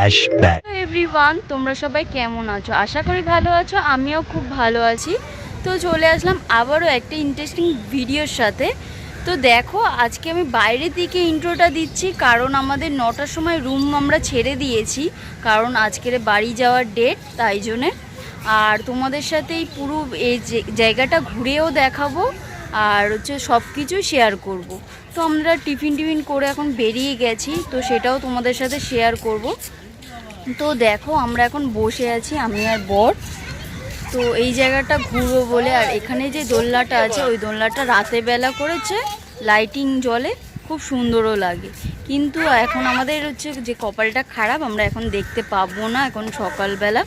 Flashback. Everyone, তোমরা সবাই কেমন আছো? আশা করি ভালো আছো, আমিও খুব ভালো আছি। তো চলে আসলাম আবারও একটা ইন্টারেস্টিং ভিডিওর সাথে। তো দেখো, আজকে আমি বাইরের দিকে ইন্ট্রোটা দিচ্ছি, কারণ আমাদের 9টার সময় রুম আমরা ছেড়ে দিয়েছি, কারণ আজকের বাড়ি যাওয়ার ডেট, তাই জন্যে। আর তোমাদের সাথে এই পুরো এই জায়গাটা ঘুরেও দেখাবো, আর হচ্ছে সব কিছু শেয়ার করব। তো আমরা টিফিন করে এখন বেরিয়ে গেছি, তো সেটাও তোমাদের সাথে শেয়ার করব। তো দেখো, আমরা এখন বসে আছি আমি আর বর। তো এই জায়গাটা ঘুরবো বলে, আর এখানে যে দোলনাটা আছে ওই দোলনাটা রাতের বেলা করেছে, লাইটিং জ্বলে, খুব সুন্দরও লাগে। কিন্তু এখন আমাদের হচ্ছে যে কপালটা খারাপ, আমরা এখন দেখতে পাবো না, এখন সকালবেলা।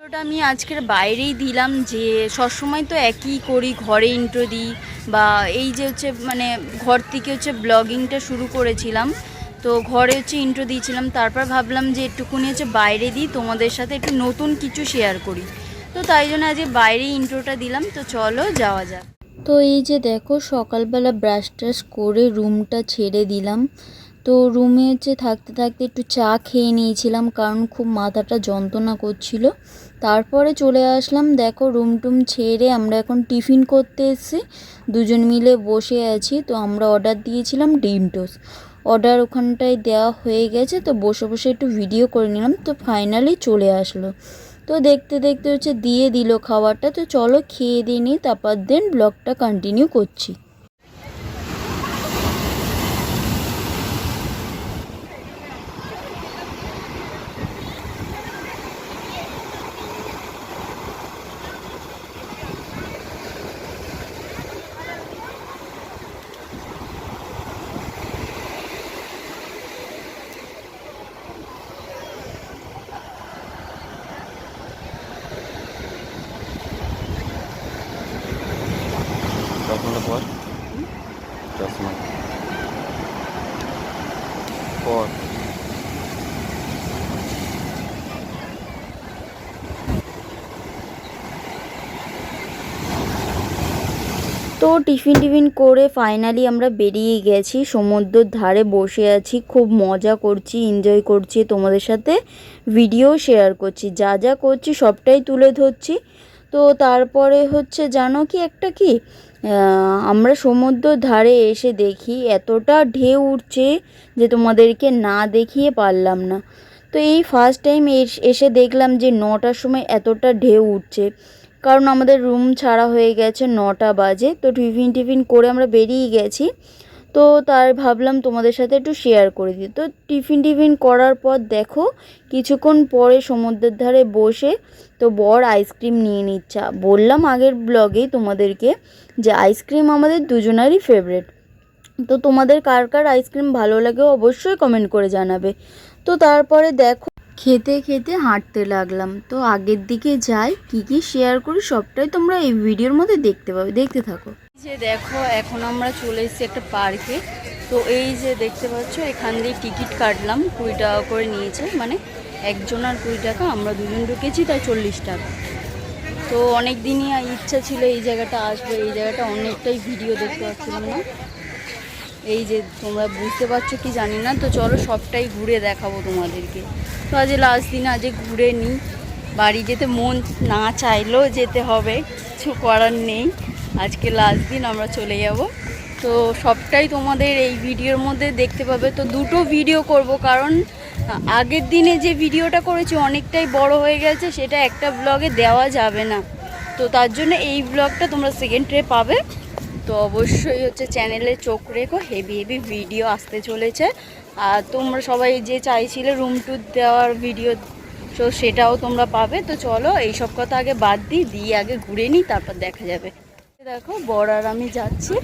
ওটা আমি আজকের বাইরেই দিলাম, যে সবসময় তো একই করি, ঘরে ইন্ট্রো দিই, বা এই যে হচ্ছে মানে ঘর থেকে হচ্ছে ব্লগিংটা শুরু করেছিলাম, তো ঘরে হচ্ছে ইন্ট্রো দিয়েছিলাম, তারপর ভাবলাম যে একটুকুনি হচ্ছে বাইরে দিই, তোমাদের সাথে একটু নতুন কিছু শেয়ার করি। তো তাই জন্য আজকে বাইরেই ইন্ট্রোটা দিলাম। তো চলো যাওয়া যাক। তো এই যে দেখো, সকালবেলা ব্রাশ ট্রাশ করে রুমটা ছেড়ে দিলাম। তো রুমে হচ্ছে থাকতে থাকতে একটু চা খেয়ে নিয়েছিলাম, কারণ খুব মাথাটা যন্ত্রণা করছিল। তারপরে চলে আসলাম, দেখো রুম টুম ছেড়ে আমরা এখন টিফিন করতে এসেছি, দুজন মিলে বসে আছি। তো আমরা অর্ডার দিয়েছিলাম ডিম টোস্ট, অর্ডার ওখানটায় দেওয়া হয়ে গেছে। তো বসে বসে একটু ভিডিও করে নিলাম, তো ফাইনালি চলে আসলো। তো দেখতে দেখতে হচ্ছে দিয়ে দিল খাবারটা। তো চলো খেয়ে দিয়ে নিই, তারপর দেন ব্লগটা কন্টিনিউ করছি। চশমাটা পর, চশমা পর। তো টিফিন করে ফাইনালি আমরা বেরিয়ে গেছি, সমুদ্রের ধারে বসে আছি, খুব মজা করছি, এনজয় করছি, তোমাদের সাথে ভিডিও শেয়ার করছি, যা যা করছি সবটাই তুলে ধরছি। তো তারপরে হচ্ছে জানো কি একটা কি, আমরা সমুদ্রের ধারে এসে দেখি এতটা ঢেউ উঠছে যে তোমাদেরকে না দেখিয়ে পারলাম না। তো এই ফার্স্ট টাইম এসে দেখলাম যে 9টার সময় এতটা ঢেউ উঠছে, কারণ আমাদের রুম ছাড়া হয়ে গেছে 9টা বাজে। তো টিফিন করে আমরা বেরিয়ে গেছি। তো তার ভাবলাম তোমাদের সাথে একটু শেয়ার করে দিই। তো টিফিন করার পর দেখো, কিছুক্ষণ পরে সমুদ্রের ধারে বসে তো বর আইসক্রিম নিয়ে নিচ্ছে। বললাম আগের ব্লগেই তোমাদেরকে যে আইসক্রিম আমাদের দুজনারই ফেভারিট। তো তোমাদের কার কার আইসক্রিম ভালো লাগে অবশ্যই কমেন্ট করে জানাবে। তো তারপরে দেখো, খেতে খেতে হাঁটতে লাগলাম। তো আগের দিকে যাই, কি শেয়ার করি সবটাই তোমরা এই ভিডিওর মধ্যে দেখতে পাবে, দেখতে থাকো। যে দেখো, এখন আমরা চলে এসেছি একটা পার্কে। তো এই যে দেখতে পাচ্ছ, এখান দিয়ে টিকিট কাটলাম, 20 টাকা করে নিয়েছে, মানে একজনের 20 টাকা, আমরা দুজন ঢুকেছি তাই 40 টাকা। তো অনেক দিনই ইচ্ছা ছিল এই জায়গাটা আসবো, এই জায়গাটা অনেকটাই ভিডিও দেখতে পাচ্ছিলাম না। এই যে তোমরা বুঝতে পারছো কি জানি না। তো চলো সবটাই ঘুরে দেখাবো তোমাদেরকে। তো আজ লাস্ট দিন, আজ ঘুরে নিই, বাড়ি যেতে মন না চাইলেও যেতে হবে, কিছু করার নেই, আজকে লাস্ট দিন আমরা চলে যাব। তো সবটাই তোমাদের এই ভিডিওর মধ্যে দেখতে পাবে। তো দুটো ভিডিও করব, কারণ আগের দিনে যে ভিডিওটা করেছি অনেকটাই বড় হয়ে গেছে, সেটা একটা ব্লগে দেওয়া যাবে না। তো তার জন্য এই ব্লগটা তোমরা সেকেন্ডে পাবে। তো অবশ্যই হচ্ছে চ্যানেলে চোখ রেখো, হেভি ভিডিও আসতে চলেছে। আর তোমরা সবাই যে চাইছিলে রুম ট্যুর দেওয়ার ভিডিও, তো সেটাও তোমরা পাবে। তো চলো এইসব কথা আগে বাদ দিয়ে আগে ঘুরে নিই, তারপর দেখা যাবে। দেখো বর আর আমি যাচ্ছি।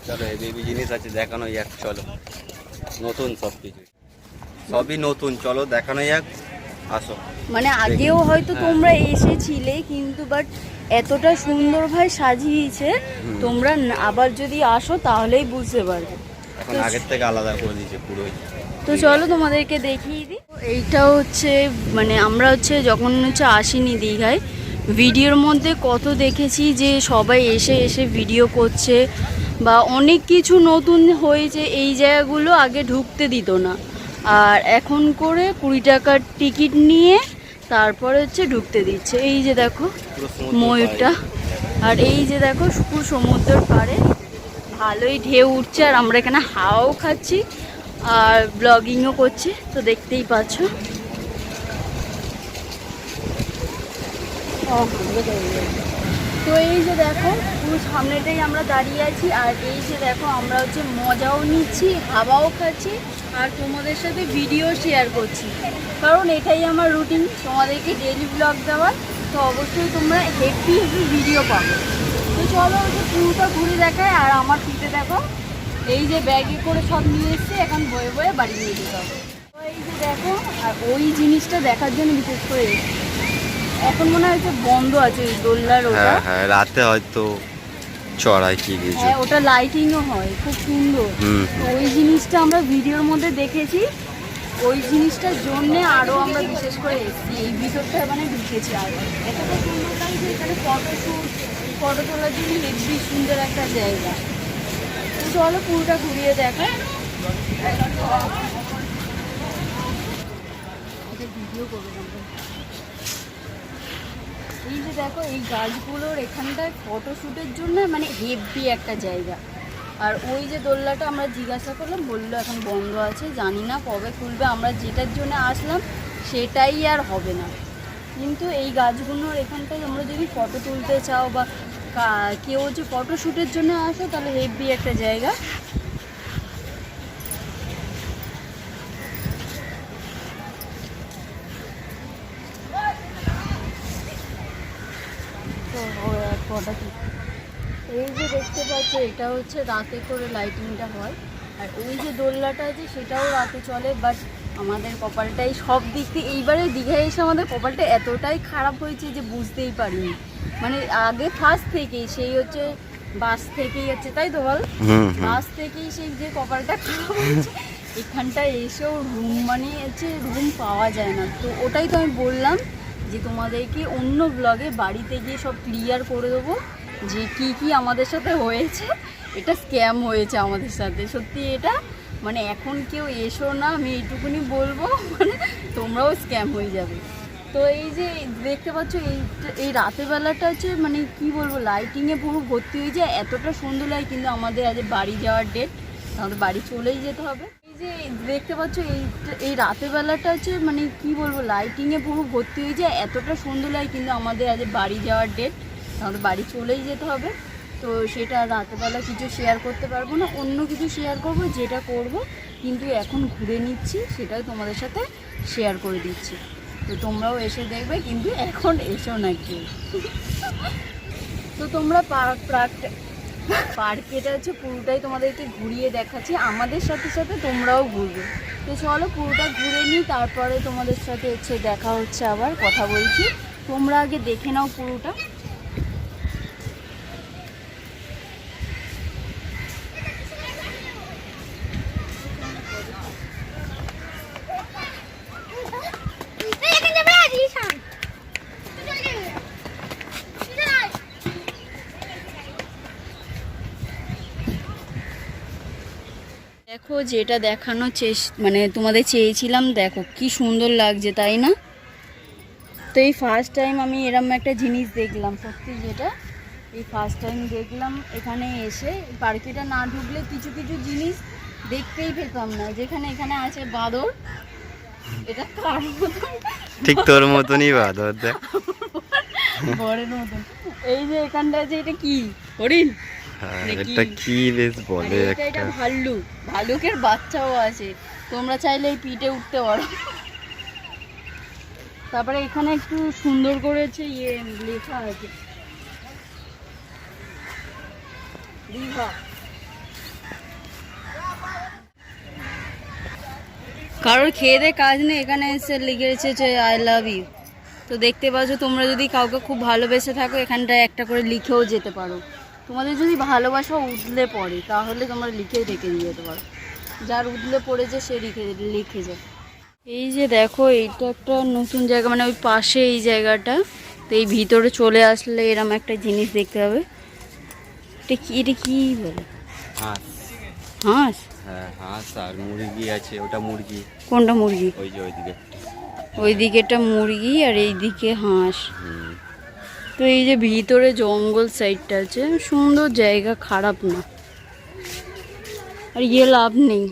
চলো হেভি জিনিস আছে, দেখানো যাক। চলো, নতুন সব কিছু, সবই নতুন, চলো দেখানো যাক, আসো। মানে আগেও হয়তো তোমরা এসেছিলে, কিন্তু বাট এতটা সুন্দরভাবে সাজিয়েছে, তোমরা আবার যদি আসো তাহলেই বুঝতে পারবে। এখন আগের থেকে আলাদা করে দিয়েছে পুরোই। তো চলো তোমাদেরকে দেখিয়ে দিই। এইটা হচ্ছে মানে আমরা হচ্ছে যখন হচ্ছে আসিনি দীঘায়, ভিডিওর মধ্যে কত দেখেছি যে সবাই এসে ভিডিও করছে, বা অনেক কিছু নতুন হয়েছে, এই জায়গাগুলো আগে ঢুকতে দিত না। আর এখন করে 20 টাকার টিকিট নিয়ে তারপরে হচ্ছে ঢুকতে দিচ্ছে। এই যে দেখো ময়ূরটা, আর এই যে দেখো পুরো সমুদ্রের পাড়ে ভালোই ঢেউ উঠছে, আর আমরা এখানে হাওয়াও খাচ্ছি আর ব্লগিংও করছি, তো দেখতেই পাচ্ছ। তো এই যে দেখো পুরো সামনেটাই আমরা দাঁড়িয়ে আছি, আর এই যে দেখো আমরা হচ্ছে মজাও নিচ্ছি, হাওয়াও খাচ্ছি, আর তোমাদের সাথে ভিডিও শেয়ার করছি, কারণ এটাই আমার রুটিন, তোমাদেরকে ডেইলি ব্লগ দেওয়ার। তো অবশ্যই তোমরা হেভি হেভি ভিডিও পাবে। তো চলো হচ্ছে পুরোটা ঘুরে দেখায়। আর আমার পিঠে দেখো এই যে ব্যাগে করে সব নিয়ে এসছে, এখন বয়ে বয়ে বাড়ি নিয়ে যেতে হবে। তো এই যে দেখো, আর ওই জিনিসটা দেখার জন্য বিশেষ করে এসেছি। এখন মনে হয় যে বন্ধ আছে ওই দোলনার ওটা। হ্যাঁ রাতে হয়তো চড়াই কি কিছু। হ্যাঁ ওটা লাইটিংও হয়, খুব সুন্দর। তো ওই জিনিসটা আমরা ভিডিওর মধ্যে দেখেছি, ওই জিনিসটার জন্যে আরও আমরা বিশেষ করে এসেছি এই ভিতরটা, মানে ঢুকেছি। আর এতটা সুন্দর লাগছে এখানে ফটো তোলার জন্য হেভি সুন্দর একটা জায়গা। তো চলো পুরোটা ঘুরিয়ে দেখা। ভিডিও করবো এই যে দেখো এই গাছগুলোর এখানটায় ফটোশ্যুটের জন্য মানে হেভি একটা জায়গা। আর ওই যে দোলনাটা আমরা জিজ্ঞাসা করলাম, বললো এখন বন্ধ আছে, জানি না কবে খুলবে, আমরা যেটার জন্য আসলাম সেটাই আর হবে না। কিন্তু এই গাছগুলোর এখানটায় আমরা যদি ফটো তুলতে চাও বা কেউ যে ফটোশ্যুটের জন্য আসো, তাহলে হেভি একটা জায়গা। এই যে দেখতে পাচ্ছ এটা হচ্ছে রাতে করে লাইটিংটা হয়, আর ওই যে দোলনাটা আছে সেটাও রাতে চলে। বাট আমাদের কপালটাই সব দিক থেকে এইবারে দীঘায় এসে আমাদের কপালটা এতটাই খারাপ হয়েছে যে বুঝতেই পারিনি। মানে আগে ফার্স্ট থেকেই সেই হচ্ছে বাস থেকেই হচ্ছে, তাই তো বল, বাস থেকেই সেই যে কপালটা খারাপ হয়েছে, এখানটায় এসেও রুম মানে হচ্ছে রুম পাওয়া যায় না। তো ওটাই তো আমি বললাম যে তোমাদেরকে অন্য ব্লগে বাড়িতে গিয়ে সব ক্লিয়ার করে দেবো যে কি কি আমাদের সাথে হয়েছে। এটা স্ক্যাম হয়েছে আমাদের সাথে সত্যি, এটা মানে এখন কেউ এসো না, আমি এইটুকুনি বলবো, মানে তোমরাও স্ক্যাম হয়ে যাবে। তো এই যে দেখতে পাচ্ছ এই রাতের বেলাটা হচ্ছে মানে কি বলবো, লাইটিংয়ে পুরো ভর্তি হয়ে যায়, এতটা সুন্দর লাগে। কিন্তু আমাদের আজ বাড়ি যাওয়ার ডেট, আমাদের বাড়ি চলেই যেতে হবে। এই যে দেখতে পাচ্ছ এই রাতের বেলাটা হচ্ছে মানে কি বলবো, লাইটিংয়ে পুরো ভর্তি হয়ে যায়, এতটা সুন্দর লাগে। কিন্তু আমাদের আজ বাড়ি যাওয়ার ডেট, আমাদের বাড়ি চলেই যেতে হবে। তো সেটা রাতেরবেলা কিছু শেয়ার করতে পারবো না, অন্য কিছু শেয়ার করব, যেটা করব কিন্তু এখন ঘুরে নিচ্ছি সেটাই তোমাদের সাথে শেয়ার করে দিচ্ছি। তো তোমরাও এসে দেখবে, কিন্তু এখন এসো না কেউ। তো তোমরা পার্কেটা হচ্ছে পুরোটাই তোমাদেরকে ঘুরিয়ে দেখাচ্ছি, আমাদের সাথে সাথে তোমরাও ঘুরবে। তো চলো পুরোটা ঘুরে নিই, তারপরে তোমাদের সাথে হচ্ছে দেখা হচ্ছে, আবার কথা বলছি। তোমরা আগে দেখে নাও পুরোটা। দেখো যেটা দেখানোর মানে তোমাদের চেয়েছিলাম, দেখো কি সুন্দর লাগছে তাই না? তো এই ফার্স্ট টাইম আমি এরম একটা জিনিস দেখলাম, সত্যি যেটা এই ফার্স্ট টাইম দেখলাম এখানে এসে। পার্কেটা না ঢুকলে কিছু কিছু জিনিস দেখতেই পেতাম না, যেখানে এখানে আছে বাঁদর, এটা কার মতন, ঠিক তোর মতনই বাঁদর, দেখ বরের মতন। এই যে এখানটা আছে, এটা কি হরিণ? এটা কি বেশ বলে, এটা ভাল্লুক, ভাল্লুকের বাচ্চাও আছে, তোমরা চাইলে এই পিঠে উঠতে পারো। তারপরে এখানে একটু সুন্দর করেছে ইয়ে লেখা আছে দীঘা। কারোর খেয়ে দে কাজ নেই, এখানে এসে লিখেছে যে আই লাভ ইউ। তো দেখতে পাচ্ছ, তোমরা যদি কাউকে খুব ভালোবেসে থাকো এখানটায় একটা করে লিখেও যেতে পারো। তোমাদের যদি ভালোবাসা উতলে পড়ে তাহলে তোমরা লিখেই রেখে দিয়ে যেতে পারো, যার উতলে পড়েছে সে লিখে যায়। এই যে দেখো এইটা একটা নতুন জায়গা, মানে ওই পাশে এই জায়গাটা। তো এই ভিতরে চলে আসলে এরম একটা জিনিস দেখতে হবে। এটা কি বলে? হাঁস। হাঁস? হ্যাঁ হাঁস আর মুরগি আছে, ওটা মুরগি, কোনটা মুরগি? ওই যে ওইদিকে। ওই দিকেটা মুরগি আর এই দিকে হাঁস। হুম। তো এই যে ভিতরে জঙ্গল সাইডটা আছে, সুন্দর জায়গা, খারাপ না, আর ইয়ে লাভ নেই।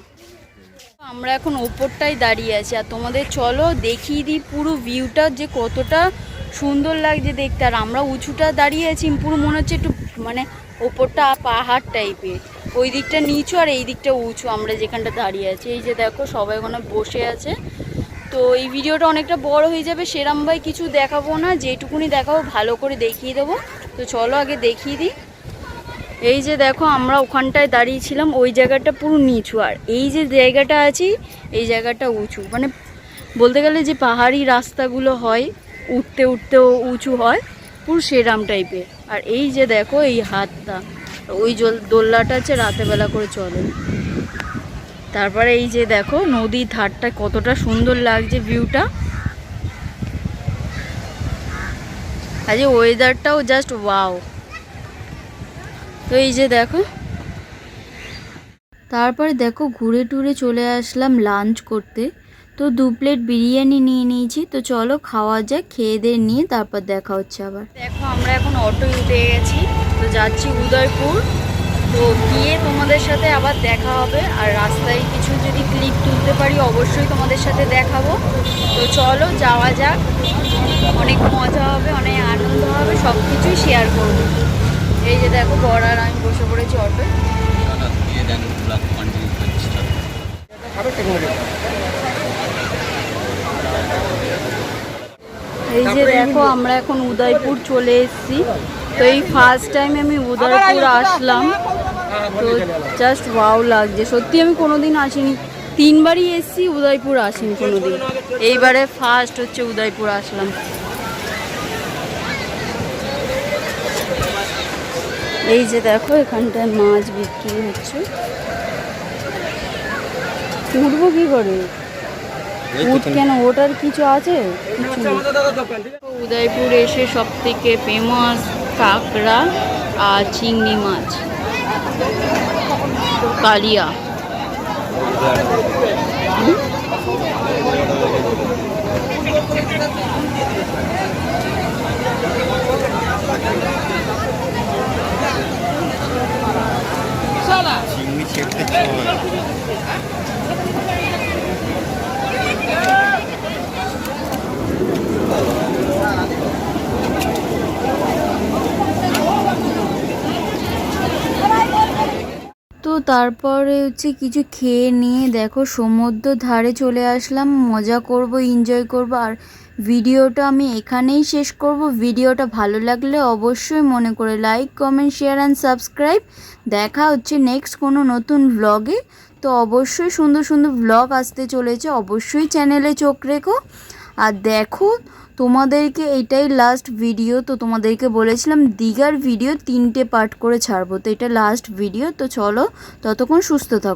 আমরা এখন ওপরটাই দাঁড়িয়ে আছি, আর তোমাদের চলো দেখিয়ে দিই পুরো ভিউটা যে কতটা সুন্দর লাগছে দেখতে। আর আমরা উঁচুটা দাঁড়িয়ে আছি, পুরো মনে হচ্ছে একটু মানে ওপরটা পাহাড় টাইপের, ওই দিকটা নিচু আর এই দিকটা উঁচু, আমরা যেখানটা দাঁড়িয়ে আছি। এই যে দেখো সবাই ওখানে বসে আছে। তো এই ভিডিওটা অনেকটা বড় হয়ে যাবে, সেরমভাবে কিছু দেখাবো না, যেটুকুনি দেখাবো ভালো করে দেখিয়ে দেবো। তো চলো আগে দেখিয়ে দিই। এই যে দেখো আমরা ওখানটায় দাঁড়িয়েছিলাম, ওই জায়গাটা পুরো নিচু, আর এই যে জায়গাটা আছি এই জায়গাটা উঁচু, মানে বলতে গেলে যে পাহাড়ি রাস্তাগুলো হয় উঠতে উঠতেও উঁচু হয়, পুরো সেরাম টাইপের। আর এই যে দেখো এই হাতটা, ওই দোলনাটা আছে রাতেরবেলা করে চলে। তারপরে এই যে দেখো নদীর ধারটা কতটা সুন্দর লাগছে ভিউটা, আর যে ওয়েদারটাও জাস্ট ওয়াও। তো এই যে দেখো, তারপরে দেখো ঘুরে টুরে চলে আসলাম লাঞ্চ করতে। তো 2 প্লেট বিরিয়ানি নিয়ে নিয়েছি। তো চলো খাওয়া যাক, খেয়ে দিয়ে নিয়ে তারপর দেখা হচ্ছে আবার। দেখো আমরা এখন অটোয় উঠে গেছি, তো যাচ্ছি উদয়পুর। তো গিয়ে তোমাদের সাথে আবার দেখা হবে, আর রাস্তায় কিছু যদি ক্লিপ তুলতে পারি অবশ্যই তোমাদের সাথে দেখাবো। তো চলো যাওয়া যাক, অনেক মজা হবে, অনেক আনন্দ হবে, সব কিছুই শেয়ার করবো। এই যে দেখো বড় আর আমি বসে পড়েছি অটোয়। এই যে দেখো আমরা এখন উদয়পুর চলে এসেছি। তো এই ফার্স্ট টাইম আমি উদয়পুর আসলাম, তো জাস্ট ওয়াও লাগছে সত্যি। আমি কোনোদিন আসিনি, 3 বারই এসেছি, উদয়পুর আসিনি কোনোদিন, এইবারে ফার্স্ট হচ্ছে উদয়পুর আসলাম। এই যে দেখো এখানটায় মাছ বিক্রি হচ্ছে। উঠবো কি করে? উঠ কেন, ওটার কিছু আছে? উদয়পুর এসে সব থেকে ফেমাস কাঁকড়া আর চিংড়ি মাছ, কালিয়া। চিংড়ি ছেড়তে সময় তো তারপরে হচ্ছে কিছু খেয়ে নিয়ে দেখো সমুদ্র ধারে চলে আসলাম, মজা করব, এনজয় করব। আর ভিডিওটা আমি এখানেই শেষ করব। ভিডিওটা ভালো লাগলে অবশ্যই মনে করে like, comment, share and subscribe. দেখা হচ্ছে নেক্সট কোনো নতুন ভ্লগে। তো অবশ্যই সুন্দর সুন্দর ভ্লগ আসতে চলেছে, অবশ্যই চ্যানেলে চোখ রেখো। আর দেখো তোমাদেরকে এটাই লাস্ট ভিডিও, তো তোমাদেরকে বলেছিলাম দীঘার ভিডিও 3টে পার্ট করে ছাড়বো, তো এটা লাস্ট ভিডিও। তো চলো ততক্ষণ সুস্থ থাকো।